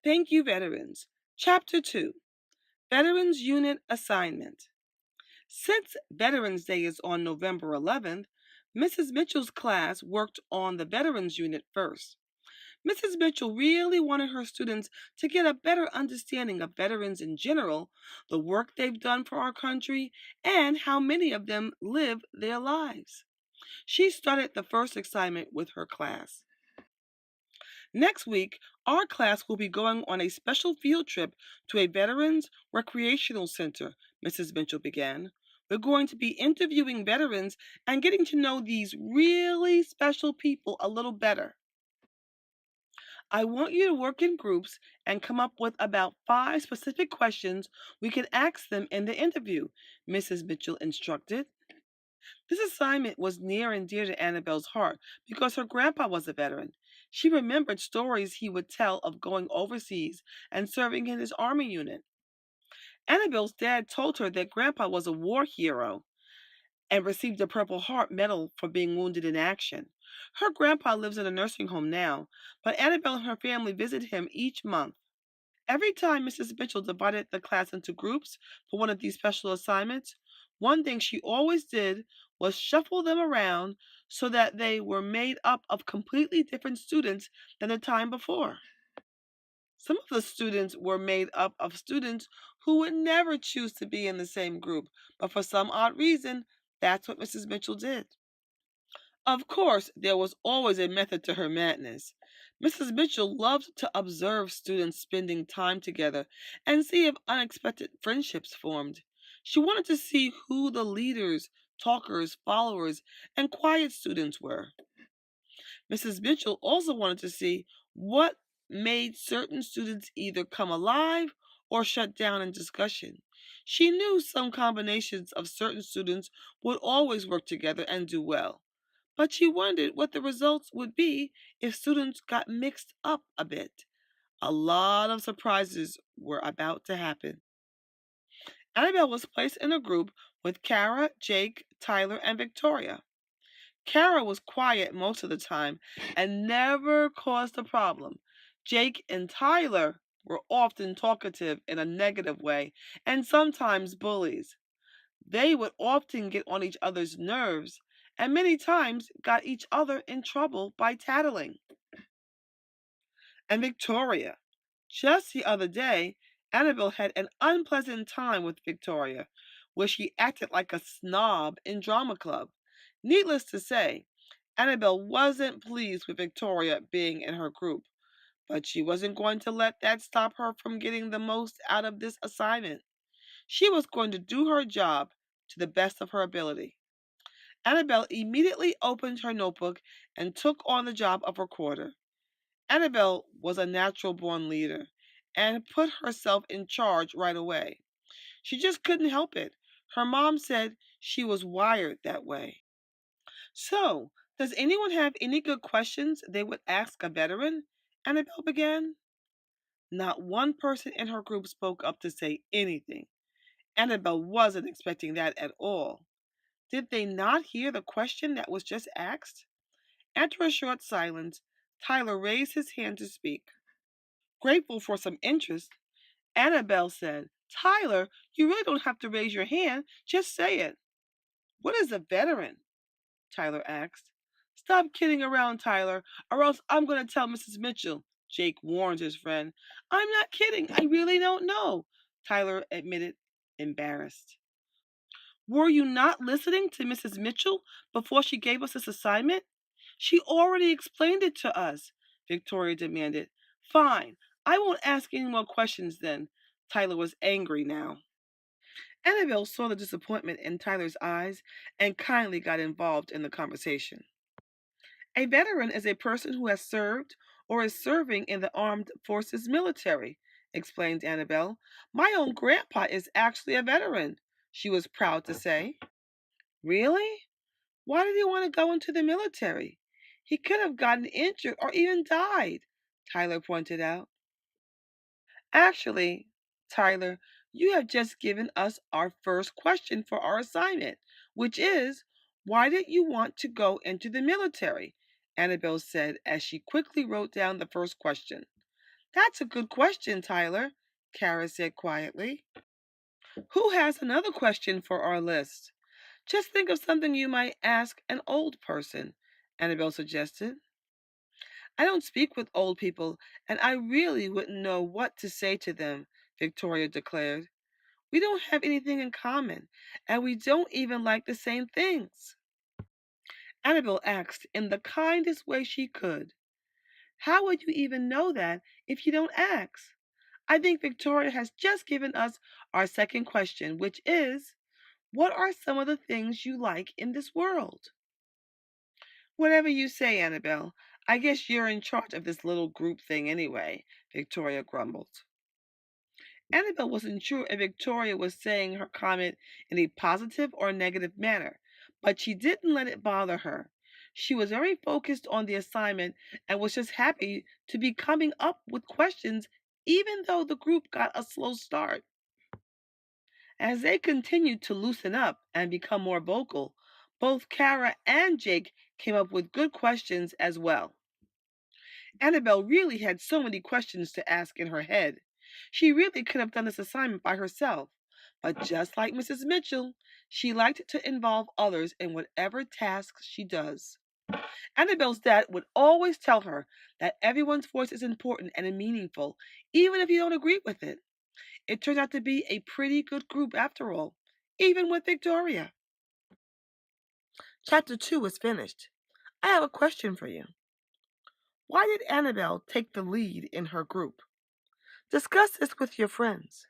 Thank you, veterans. Chapter 2, Veterans Unit Assignment. Since Veterans Day is on November 11th, Mrs. Mitchell's class worked on the Veterans Unit first. Mrs. Mitchell really wanted her students to get a better understanding of veterans in general, the work they've done for our country, and how many of them live their lives. She started the first assignment with her class. Next week, our class will be going on a special field trip to a Veterans Recreational Center, Mrs. Mitchell began. We're going to be interviewing veterans and getting to know these really special people a little better. I want you to work in groups and come up with about 5 specific questions we can ask them in the interview, Mrs. Mitchell instructed. This assignment was near and dear to Annabelle's heart because her grandpa was a veteran. She remembered stories he would tell of going overseas and serving in his army unit. Annabelle's dad told her that grandpa was a war hero and received a Purple Heart medal for being wounded in action. Her grandpa lives in a nursing home now, but Annabelle and her family visit him each month. Every time Mrs. Mitchell divided the class into groups for one of these special assignments, one thing she always did was shuffle them around so that they were made up of completely different students than the time before. Some of the students were made up of students who would never choose to be in the same group, but for some odd reason, that's what Mrs. Mitchell did. Of course, there was always a method to her madness. Mrs. Mitchell loved to observe students spending time together and see if unexpected friendships formed. She wanted to see who the leaders, talkers, followers, and quiet students were. Mrs. Mitchell also wanted to see what made certain students either come alive or shut down in discussion. She knew some combinations of certain students would always work together and do well, but she wondered what the results would be if students got mixed up a bit. A lot of surprises were about to happen. Annabelle was placed in a group with Kara, Jake, Tyler, and Victoria. Kara was quiet most of the time and never caused a problem. Jake and Tyler were often talkative in a negative way and sometimes bullies. They would often get on each other's nerves and many times got each other in trouble by tattling. And Victoria. Just the other day, Annabelle had an unpleasant time with Victoria, where she acted like a snob in drama club. Needless to say, Annabelle wasn't pleased with Victoria being in her group, but she wasn't going to let that stop her from getting the most out of this assignment. She was going to do her job to the best of her ability. Annabelle immediately opened her notebook and took on the job of recorder. Annabelle was a natural born leader and put herself in charge right away. She just couldn't help it. Her mom said she was wired that way. So, does anyone have any good questions they would ask a veteran? Annabelle began. Not one person in her group spoke up to say anything. Annabelle wasn't expecting that at all. Did they not hear the question that was just asked? After a short silence, Tyler raised his hand to speak. Grateful for some interest, Annabelle said, Tyler, you really don't have to raise your hand, just say it. What is a veteran? Tyler asked. Stop kidding around, Tyler, or else I'm going to tell Mrs. Mitchell, Jake warned his friend. I'm not kidding, I really don't know, Tyler admitted, embarrassed. Were you not listening to Mrs. Mitchell before she gave us this assignment? She already explained it to us, Victoria demanded. Fine, I won't ask any more questions then. Tyler was angry now. Annabelle saw the disappointment in Tyler's eyes and kindly got involved in the conversation. A veteran is a person who has served or is serving in the armed forces military, explained Annabelle. My own grandpa is actually a veteran, she was proud to say. Really? Why did he want to go into the military? He could have gotten injured or even died, Tyler pointed out. Actually, Tyler, you have just given us our first question for our assignment, which is, why did you want to go into the military? Annabelle said as she quickly wrote down the first question. That's a good question, Tyler, Kara said quietly. Who has another question for our list? Just think of something you might ask an old person, Annabelle suggested. I don't speak with old people, and I really wouldn't know what to say to them, Victoria declared. We don't have anything in common, and we don't even like the same things. Annabelle asked in the kindest way she could. How would you even know that if you don't ask? I think Victoria has just given us our second question, which is, what are some of the things you like in this world? Whatever you say, Annabelle. I guess you're in charge of this little group thing anyway, Victoria grumbled. Annabelle wasn't sure if Victoria was saying her comment in a positive or negative manner, but she didn't let it bother her. She was very focused on the assignment and was just happy to be coming up with questions, even though the group got a slow start. As they continued to loosen up and become more vocal, both Kara and Jake came up with good questions as well. Annabelle really had so many questions to ask in her head. She really could have done this assignment by herself. But just like Mrs. Mitchell, she liked to involve others in whatever tasks she does. Annabelle's dad would always tell her that everyone's voice is important and meaningful, even if you don't agree with it. It turned out to be a pretty good group after all, even with Victoria. Chapter 2 is finished. I have a question for you. Why did Annabelle take the lead in her group? Discuss this with your friends.